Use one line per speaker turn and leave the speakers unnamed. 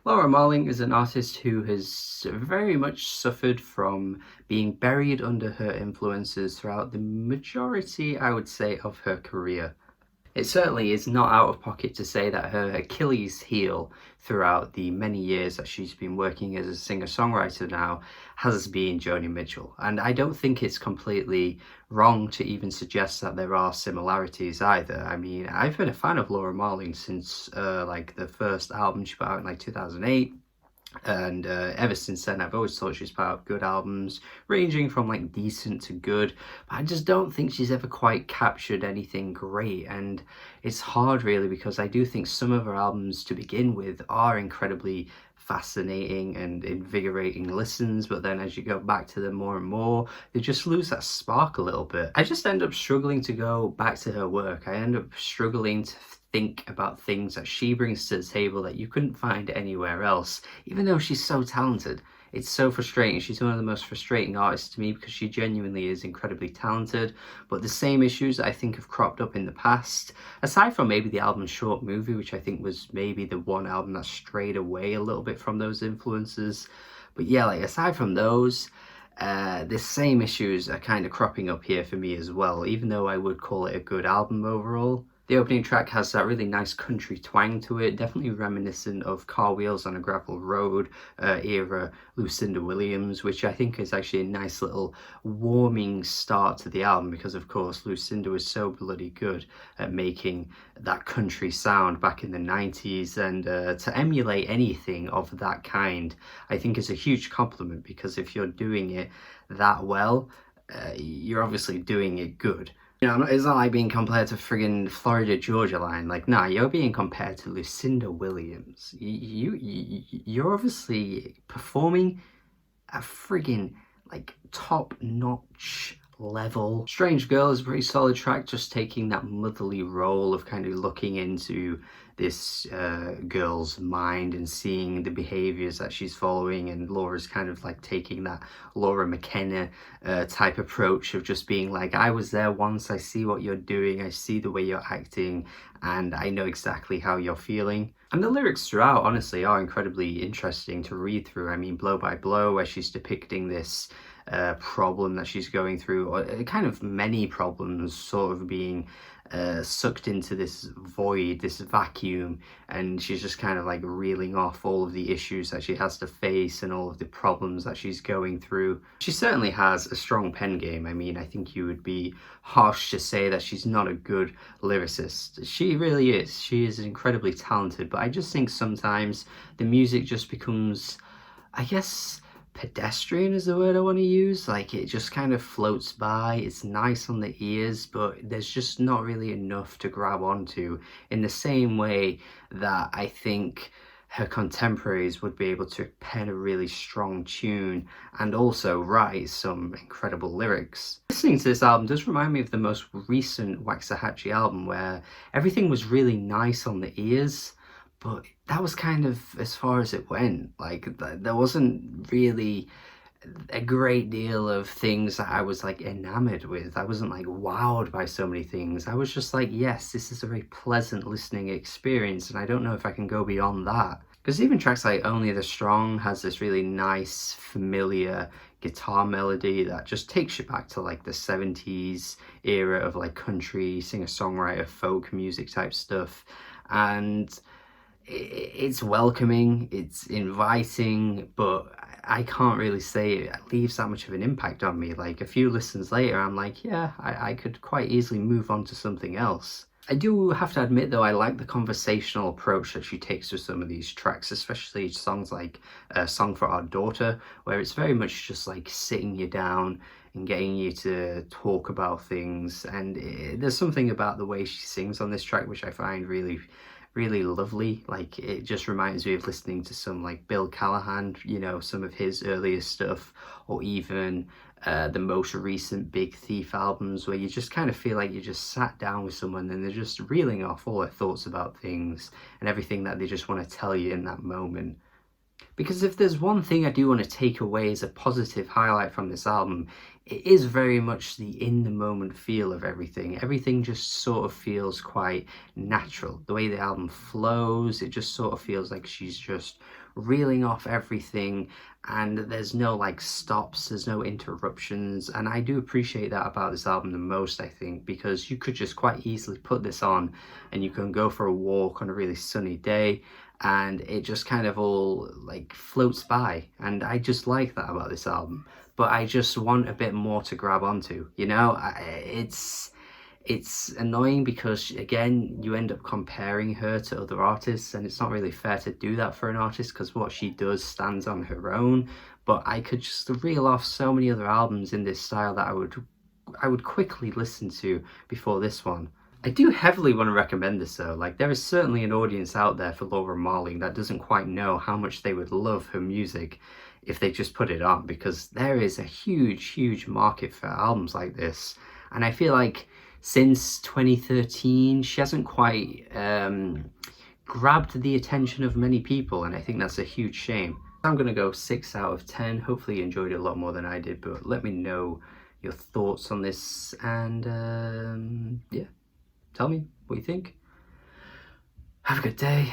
Laura Marling is an artist who has very much suffered from being buried under her influences throughout the majority, I would say, of her career. It certainly is not out of pocket to say that her Achilles heel throughout the many years that she's been working as a singer-songwriter now has been Joni Mitchell. And I don't think it's completely wrong to even suggest that there are similarities either. I mean, I've been a fan of Laura Marling since like the first album she put out in like 2008. And ever since then, I've always thought she's put out good albums, ranging from like decent to good. But I just don't think she's ever quite captured anything great. And it's hard, really, because I do think some of her albums to begin with are incredibly fascinating and invigorating listens, but then as you go back to them more and more, they just lose that spark a little bit. I just end up struggling to go back to her work. I end up struggling to think about things that she brings to the table that you couldn't find anywhere else, even though she's so talented. It's so frustrating. She's one of the most frustrating artists to me because she genuinely is incredibly talented, but the same issues that I think have cropped up in the past, aside from maybe the album Short Movie, which I think was maybe the one album that strayed away a little bit from those influences. But yeah, like aside from those, the same issues are kind of cropping up here for me as well, even though I would call it a good album overall. The opening track has that really nice country twang to it, definitely reminiscent of Car Wheels on a Gravel Road era Lucinda Williams, which I think is actually a nice little warming start to the album because, of course, Lucinda was so bloody good at making that country sound back in the 90s, and to emulate anything of that kind, I think is a huge compliment because if you're doing it that well, you're obviously doing it good. You know, it's not like being compared to friggin' Florida Georgia Line. Like, nah, you're being compared to Lucinda Williams. You're obviously performing a friggin' like top-notch level. Strange Girl is a pretty solid track, just taking that motherly role of kind of looking into this girl's mind and seeing the behaviors that she's following, and Laura's kind of like taking that Laura McKenna type approach of just being like, I was there once, I see what you're doing, I see the way you're acting, and I know exactly how you're feeling. And the lyrics throughout, honestly, are incredibly interesting to read through. I mean, Blow by Blow, where she's depicting this problem that she's going through, or kind of many problems sort of being sucked into this void, this vacuum, and she's just kind of like reeling off all of the issues that she has to face and all of the problems that she's going through. She certainly has a strong pen game. I mean, I think you would be harsh to say that she's not a good lyricist. She really is. She is incredibly talented, but I just think sometimes the music just becomes, I guess, pedestrian is the word I want to use. Like, it just kind of floats by. It's nice on the ears, but there's just not really enough to grab onto in the same way that I think her contemporaries would be able to pen a really strong tune and also write some incredible lyrics. Listening to this album does remind me of the most recent Waxahachie album, where everything was really nice on the ears, but that was kind of as far as it went. Like, there wasn't really a great deal of things that I was like enamored with. I wasn't like wowed by so many things. I was just like, yes, this is a very pleasant listening experience, and I don't know if I can go beyond that. Because even tracks like Only the Strong has this really nice, familiar guitar melody that just takes you back to like the 70s era of like country, singer-songwriter, folk music type stuff. And it's welcoming, it's inviting, but I can't really say it leaves that much of an impact on me. Like, a few listens later, I'm like, yeah, I could quite easily move on to something else. I do have to admit, though, I like the conversational approach that she takes to some of these tracks, especially songs like Song for Our Daughter, where it's very much just like sitting you down and getting you to talk about things. And there's something about the way she sings on this track which I find really lovely. Like, it just reminds me of listening to some like Bill Callahan, you know, some of his earlier stuff, or even the most recent Big Thief albums, where you just kind of feel like you just sat down with someone and they're just reeling off all their thoughts about things and everything that they just want to tell you in that moment. Because if there's one thing I do want to take away as a positive highlight from this album, it is very much the in-the-moment feel of everything. Everything just sort of feels quite natural. The way the album flows, it just sort of feels like she's just reeling off everything, and there's no like stops, there's no interruptions, and I do appreciate that about this album the most, I think, because you could just quite easily put this on and you can go for a walk on a really sunny day and it just kind of all like floats by, and I just like that about this album. But I just want a bit more to grab onto, you know. It's annoying because again you end up comparing her to other artists, and it's not really fair to do that for an artist because what she does stands on her own. But I could just reel off so many other albums in this style that I would quickly listen to before this one. I do heavily want to recommend this though. Like, there is certainly an audience out there for Laura Marling that doesn't quite know how much they would love her music if they just put it on, because there is a huge market for albums like this. And I feel like since 2013 she hasn't quite grabbed the attention of many people, and I think that's a huge shame. I'm gonna go 6 out of 10. Hopefully you enjoyed it a lot more than I did, but let me know your thoughts on this, and yeah, tell me what you think. Have a good day.